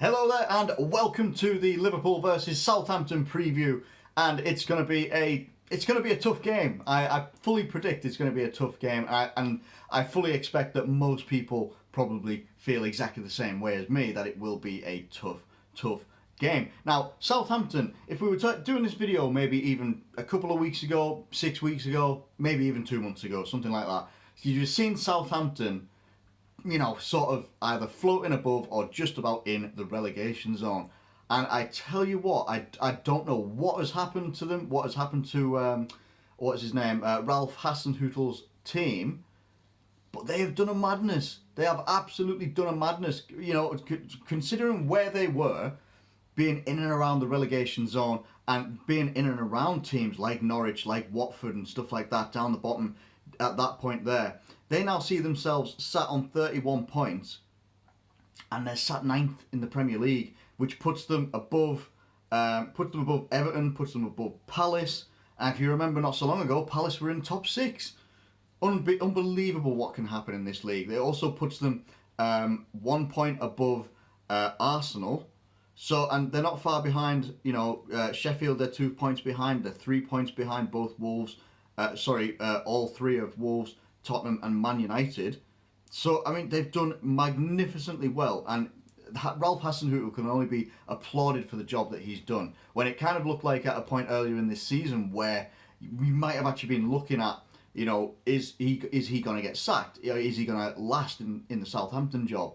Hello there and welcome to the Liverpool versus Southampton preview, and it's going to be a tough game. I fully predict it's going to be a tough game, and I fully expect that most people probably feel exactly the same way as me, that it will be a tough game. Now, Southampton, if we were doing this video maybe even a couple of weeks ago, 6 weeks ago, maybe even 2 months ago, something like that, you've seen Southampton, sort of either floating above or just about in the relegation zone. And I tell you what, I don't know what has happened to them, what has happened to, what's his name, Ralph Hasenhüttl's team, but they have done a madness. They have absolutely done a madness, considering where they were, being in and around the relegation zone and being in and around teams like Norwich, like Watford and stuff like that down the bottom at that point there. They now see themselves sat on 31 points and they're sat 9th in the Premier League, which puts them above Everton, puts them above Palace. And if you remember not so long ago, Palace were in top 6. Unbelievable what can happen in this league. It also puts them 1 point above Arsenal. So, and they're not far behind, Sheffield, they're 2 points behind, they're 3 points behind both Wolves, all three of Wolves, Tottenham and Man United. So, I mean, they've done magnificently well, and Ralph Hasenhüttl can only be applauded for the job that he's done. When it kind of looked like at a point earlier in this season where we might have actually been looking at, is he going to get sacked? Is he going to last in the Southampton job?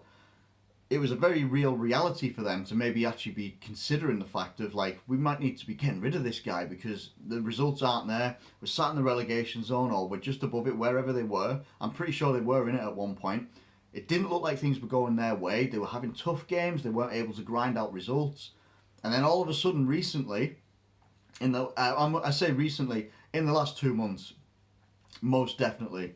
It was a very real reality for them to maybe actually be considering the fact of, like, we might need to be getting rid of this guy because the results aren't there. We're sat in the relegation zone or we're just above it, wherever they were. I'm pretty sure they were in it at one point. It didn't look like things were going their way. They were having tough games. They weren't able to grind out results. And then all of a sudden recently, I say recently, in the last 2 months, most definitely,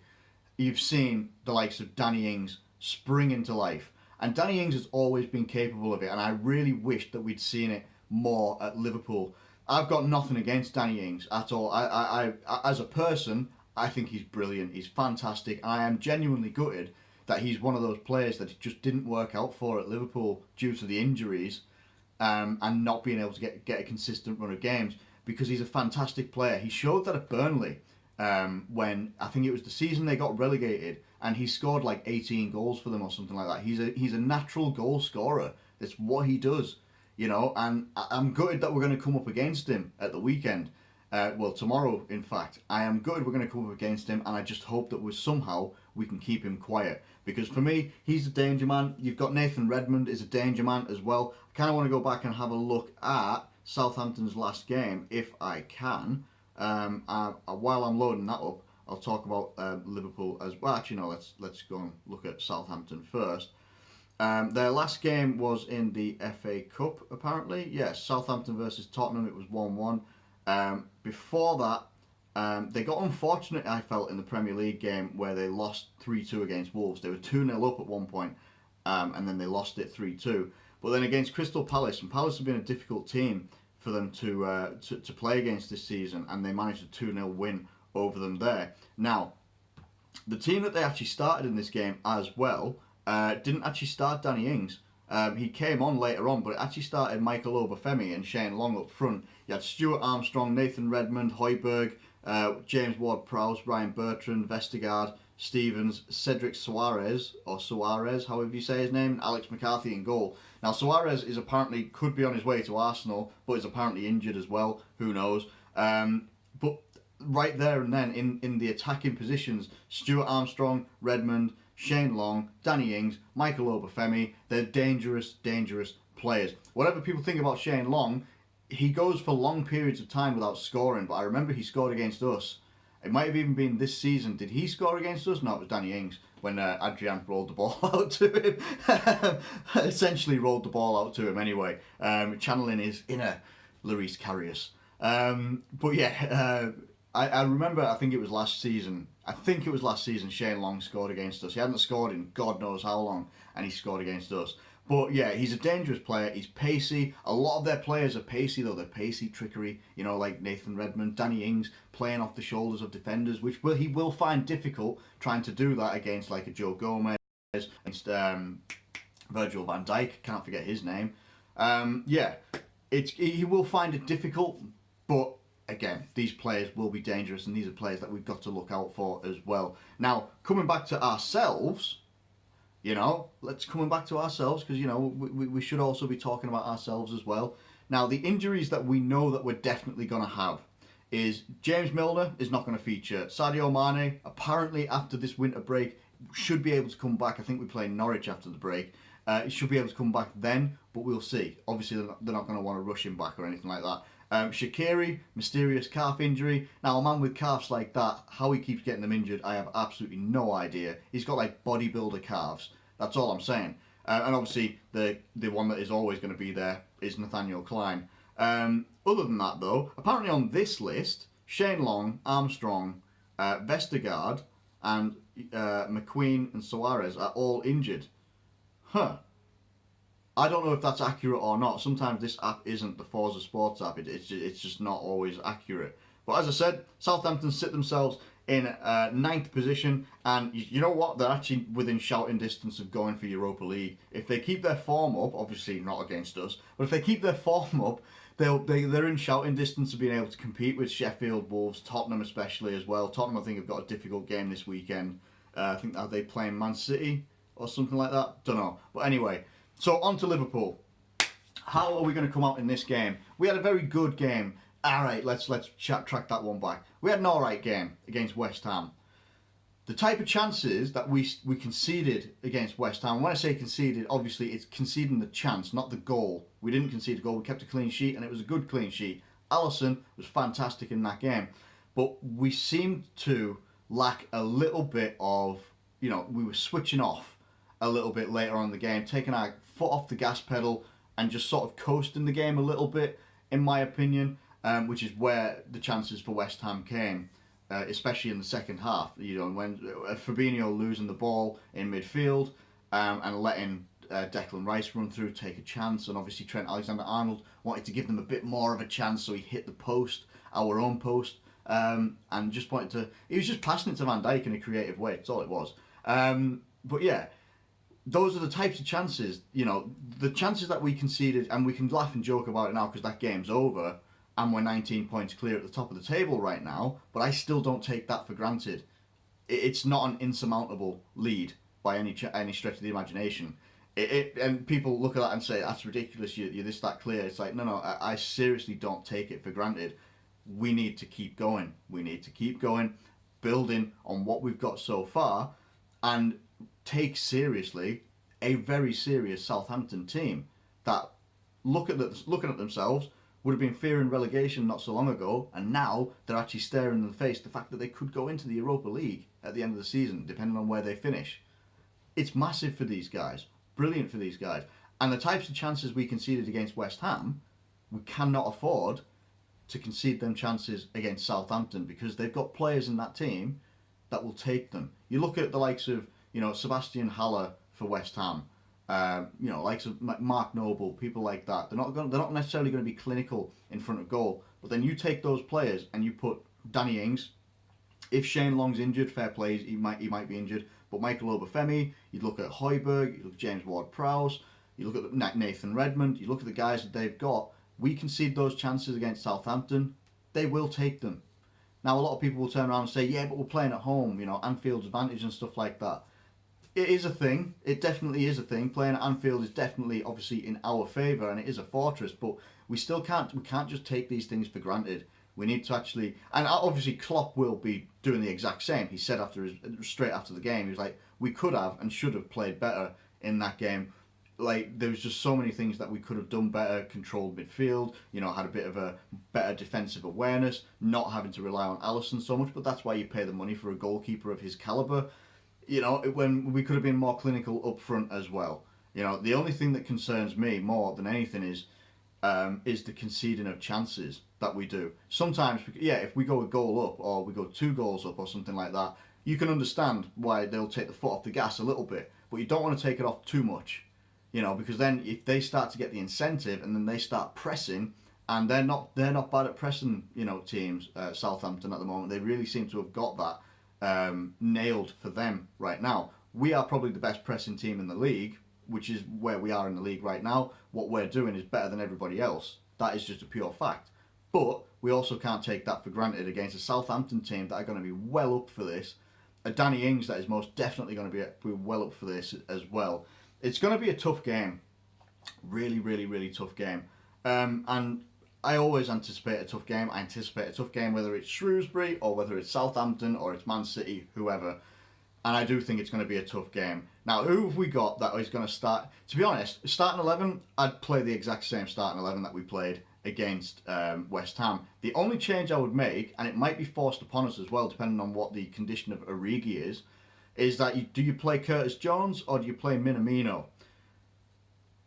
you've seen the likes of Danny Ings spring into life. And Danny Ings has always been capable of it, and I really wish that we'd seen it more at Liverpool. I've got nothing against Danny Ings at all. I as a person, I think he's brilliant. He's fantastic. I am genuinely gutted that he's one of those players that it just didn't work out for at Liverpool due to the injuries, and not being able to get a consistent run of games, because he's a fantastic player. He showed that at Burnley, when I think it was the season they got relegated, and he scored like 18 goals for them or something like that. He's a natural goal scorer. That's what he does, and I'm gutted that we're going to come up against him at the weekend. Tomorrow, in fact. I am gutted we're going to come up against him, and I just hope that we can keep him quiet. Because for me, he's a danger man. You've got Nathan Redmond is a danger man as well. I kind of want to go back and have a look at Southampton's last game, if I can. While I'm loading that up, I'll talk about Liverpool as well. Actually, no, let's go and look at Southampton first. Their last game was in the FA Cup, apparently. Yes, Southampton versus Tottenham, it was 1-1. Before that, they got unfortunate, I felt, in the Premier League game where they lost 3-2 against Wolves. They were 2-0 up at one point, and then they lost it 3-2. But then against Crystal Palace, and Palace have been a difficult team for them to play against this season, and they managed a 2-0 win over them there. Now, the team that they actually started in this game as well didn't actually start Danny Ings. He came on later on, but it actually started Michael Obafemi and Shane Long up front. You had Stuart Armstrong, Nathan Redmond, Højbjerg, James Ward-Prowse, Ryan Bertrand, Vestergaard, Stevens, Cedric Suarez, or Suarez, however you say his name, and Alex McCarthy in goal. Now, Suarez could be on his way to Arsenal, but is apparently injured as well. Who knows? But right there and then in the attacking positions, Stuart Armstrong, Redmond, Shane Long, Danny Ings, Michael Obafemi, they're dangerous players. Whatever people think about Shane Long, he goes for long periods of time without scoring, but I remember he scored against us. It might have even been this season. Did he score against us? No, it was Danny Ings when Adrian rolled the ball out to him. Essentially rolled the ball out to him anyway, channeling his inner Lloris Karius. But yeah, I remember, I think it was last season, Shane Long scored against us. He hadn't scored in God knows how long, and he scored against us. But yeah, he's a dangerous player. He's pacey. A lot of their players are pacey, though. They're pacey, trickery, like Nathan Redmond, Danny Ings, playing off the shoulders of defenders, which he will find difficult trying to do that against like a Joe Gomez, against Virgil van Dijk, can't forget his name. Yeah, he will find it difficult, but again, these players will be dangerous, and these are players that we've got to look out for as well. Now, coming back to ourselves, coming back to ourselves, because, we should also be talking about ourselves as well. Now, the injuries that we know that we're definitely going to have is James Milner is not going to feature. Sadio Mane, apparently after this winter break, should be able to come back. I think we play Norwich after the break. He should be able to come back then, but we'll see. Obviously, they're not going to want to rush him back or anything like that. Shaqiri, mysterious calf injury. Now, a man with calves like that, how he keeps getting them injured, I have absolutely no idea. He's got like bodybuilder calves. That's all I'm saying. And obviously, the one that is always going to be there is Nathaniel Klein. Other than that, though, apparently on this list, Shane Long, Armstrong, Vestergaard, and McQueen and Suarez are all injured. I don't know if that's accurate or not. Sometimes this app isn't the Forza Sports app. It's just not always accurate. But as I said, Southampton sit themselves in ninth position, and you know what? They're actually within shouting distance of going for Europa League. If they keep their form up, obviously not against us, but if they keep their form up, they're in shouting distance of being able to compete with Sheffield, Wolves, Tottenham especially as well. Tottenham, I think, have got a difficult game this weekend. I think are they playing Man City or something like that? Don't know. But anyway, so on to Liverpool. How are we going to come out in this game? We had a very good game. All right, let's track that one back. We had an all right game against West Ham. The type of chances that we conceded against West Ham, when I say conceded, obviously it's conceding the chance, not the goal. We didn't concede a goal, we kept a clean sheet, and it was a good clean sheet. Alisson was fantastic in that game. But we seemed to lack a little bit of, we were switching off a little bit later on in the game, taking our foot off the gas pedal and just sort of coasting the game a little bit, in my opinion, which is where the chances for West Ham came. Especially in the second half, when Fabinho losing the ball in midfield and letting Declan Rice run through, take a chance, and obviously Trent Alexander-Arnold wanted to give them a bit more of a chance, so he hit the post, our own post, and just he was just passing it to Van Dijk in a creative way. That's all it was. But yeah, those are the types of chances, the chances that we conceded, and we can laugh and joke about it now because that game's over. And we're 19 points clear at the top of the table right now, but I still don't take that for granted. It's not an insurmountable lead by any stretch of the imagination. And people look at that and say, that's ridiculous, you're this, that clear. It's like, no, I seriously don't take it for granted. We need to keep going. We need to keep going, building on what we've got so far, and take seriously a very serious Southampton team that looking at themselves would have been fearing relegation not so long ago, and now they're actually staring in the face the fact that they could go into the Europa League at the end of the season, depending on where they finish. It's massive for these guys, brilliant for these guys. And the types of chances we conceded against West Ham, we cannot afford to concede them chances against Southampton, because they've got players in that team that will take them. You look at the likes of, Sebastian Haller for West Ham, likes of Mark Noble, people like that. They're not necessarily going to be clinical in front of goal. But then you take those players and you put Danny Ings. If Shane Long's injured, fair play, he might be injured. But Michael Obafemi, you look at Højbjerg, you look at James Ward-Prowse, you look at Nathan Redmond, you look at the guys that they've got. We concede those chances against Southampton, they will take them. Now, a lot of people will turn around and say, yeah, but we're playing at home, Anfield's advantage and stuff like that. It is a thing. It definitely is a thing. Playing at Anfield is definitely, obviously, in our favour, and it is a fortress. But we still can't. We can't just take these things for granted. We need to actually, and obviously Klopp will be doing the exact same. He said straight after the game, he was like, we could have and should have played better in that game. Like, there was just so many things that we could have done better. Controlled midfield, had a bit of a better defensive awareness, not having to rely on Alisson so much. But that's why you pay the money for a goalkeeper of his calibre. When we could have been more clinical up front as well. The only thing that concerns me more than anything is the conceding of chances that we do. Sometimes, if we go a goal up or we go 2 goals up or something like that, you can understand why they'll take the foot off the gas a little bit, but you don't want to take it off too much, because then if they start to get the incentive and then they start pressing, and they're not bad at pressing, teams, Southampton at the moment. They really seem to have got that nailed for them right now. We are probably the best pressing team in the league, which is where we are in the league right now, what we're doing is better than everybody else. That is just a pure fact. But we also can't take that for granted against a Southampton team that are going to be well up for this. A Danny Ings that is most definitely going to be well up for this as well. It's going to be a tough game. Really, really, really tough game. And I always anticipate a tough game. I anticipate a tough game whether it's Shrewsbury or whether it's Southampton or it's Man City, whoever. And I do think it's going to be a tough game. Now, who have we got that is going to start? To be honest, starting 11, I'd play the exact same starting 11 that we played against West Ham. The only change I would make, and it might be forced upon us as well, depending on what the condition of Origi is that do you play Curtis Jones or do you play Minamino?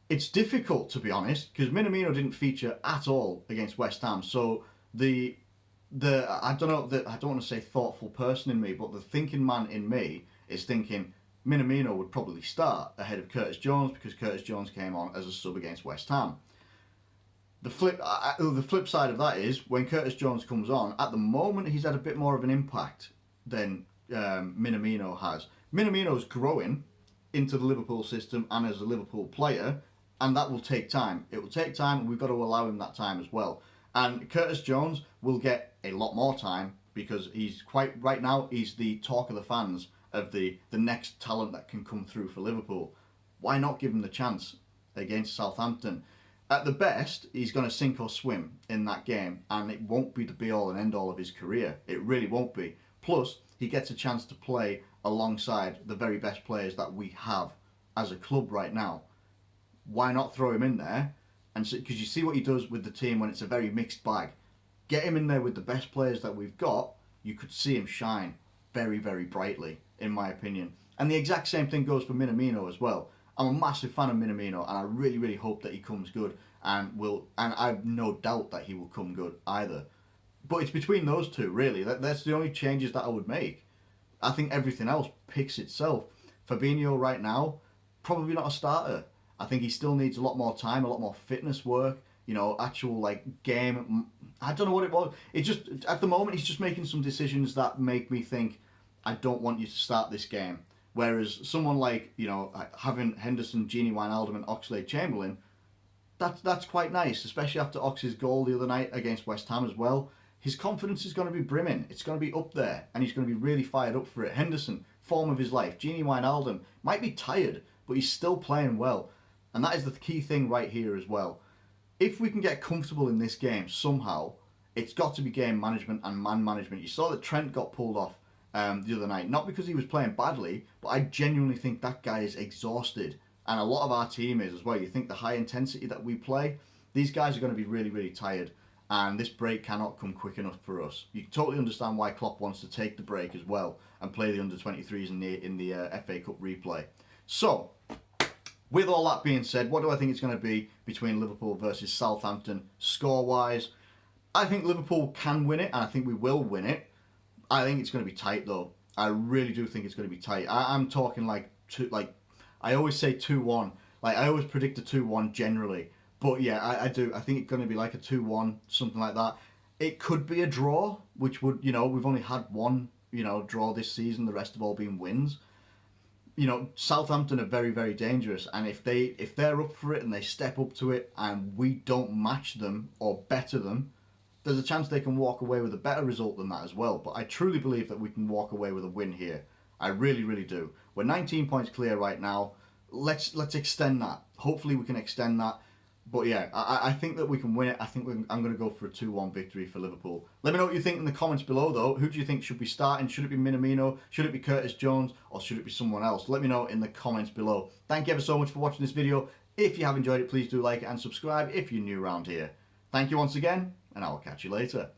It's difficult, to be honest, because Minamino didn't feature at all against West Ham. So the I don't know, I don't want to say thoughtful person in me, but the thinking man in me is thinking Minamino would probably start ahead of Curtis Jones because Curtis Jones came on as a sub against West Ham. The flip side of that is when Curtis Jones comes on, at the moment he's had a bit more of an impact than Minamino has. Minamino's growing into the Liverpool system and as a Liverpool player, and that will take time. It will take time, and we've got to allow him that time as well. And Curtis Jones will get a lot more time because right now he's the talk of the fans of the next talent that can come through for Liverpool. Why not give him the chance against Southampton? At the best, he's going to sink or swim in that game, and it won't be the be-all and end-all of his career. It really won't be. Plus, he gets a chance to play alongside the very best players that we have as a club right now. Why not throw him in there? And because you see what he does with the team when it's a very mixed bag. Get him in there with the best players that we've got, you could see him shine very, very brightly, in my opinion. And the exact same thing goes for Minamino as well. I'm a massive fan of Minamino, and I really, really hope that he comes good, and I have no doubt that he will come good either. But it's between those two, really. That's the only changes that I would make. I think everything else picks itself. Fabinho right now, probably not a starter. I think he still needs a lot more time, a lot more fitness work, actual game. I don't know what it was. It just, at the moment, he's just making some decisions that make me think, I don't want you to start this game. Whereas someone like, having Henderson, Gini Wijnaldum and Oxlade-Chamberlain, that's quite nice, especially after Ox's goal the other night against West Ham as well. His confidence is going to be brimming. It's going to be up there, and he's going to be really fired up for it. Henderson, form of his life. Gini Wijnaldum might be tired, but he's still playing well. And that is the key thing right here as well. If we can get comfortable in this game somehow, it's got to be game management and man management. You saw that Trent got pulled off the other night, not because he was playing badly, but I genuinely think that guy is exhausted, and a lot of our team is as well. You think the high intensity that we play, these guys are going to be really, really tired, and this break cannot come quick enough for us. You totally understand why Klopp wants to take the break as well and play the under-23s in the FA Cup replay. So, with all that being said, what do I think it's going to be between Liverpool versus Southampton score-wise? I think Liverpool can win it, and I think we will win it. I think it's going to be tight, though. I really do think it's going to be tight. I'm talking I always say 2-1. I always predict a 2-1 generally. But yeah, I do. I think it's going to be like a 2-1, something like that. It could be a draw, which would, we've only had one, draw this season. The rest have all been wins. Southampton are very, very dangerous. And if they're up for it and they step up to it and we don't match them or better them, there's a chance they can walk away with a better result than that as well. But I truly believe that we can walk away with a win here. I really, really do. We're 19 points clear right now. Let's extend that. Hopefully we can extend that. But yeah, I think that we can win it. I think I'm going to go for a 2-1 victory for Liverpool. Let me know what you think in the comments below, though. Who do you think should be starting? Should it be Minamino? Should it be Curtis Jones? Or should it be someone else? Let me know in the comments below. Thank you ever so much for watching this video. If you have enjoyed it, please do like it and subscribe if you're new around here. Thank you once again, and I will catch you later.